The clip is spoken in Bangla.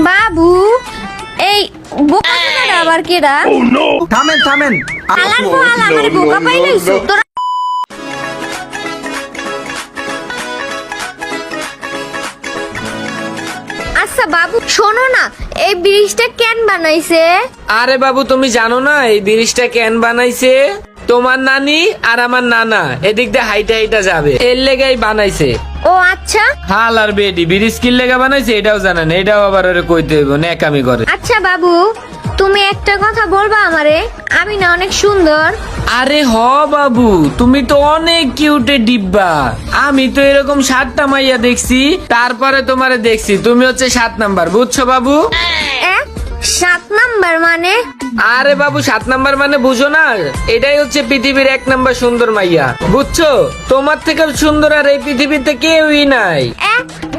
বাবু এই বোকা কেডা আবার কেডা? থামেন থামেন। আলার বল আমার বোকা পাইলাইছো তোরা। আচ্ছা বাবু শোনো না, এই ব্রিজটা কেন বানাইছে? আরে বাবু তুমি জানো না এই ব্রিজটা কেন বানাইছে? তোমার নানি আর আমার নানা এদিক দিয়ে হাইটা হাইটা যাবে, এর লেগাই বানাইছে। ও আচ্ছা হাল আর বেডি ব্রিজ কিল লেগা বানাইছে এটাও জানেন, এটাও আবার ওরে কইতে হইব নেকামি করে। আচ্ছা বাবু তুমি একটা কথা বলবা আমারে, আমি না অনেক সুন্দর? আরে হ বাবু তুমি তো অনেক কিউটে ডিব্বা, আমি তো এরকম 7টা মাইয়া দেখছি, তারপরে তোমারে দেখছি তুমি হচ্ছে 7 নাম্বার, বুঝছো বাবু? 7 নাম্বার মানে? আরে বাবু 7 নাম্বার মানে বুঝো না, এটাই হচ্ছে পৃথিবীর 1 নাম্বার সুন্দর মাইয়া, বুঝছো? তোমার থেকে সুন্দর আর এই পৃথিবীতে কেউই নাই।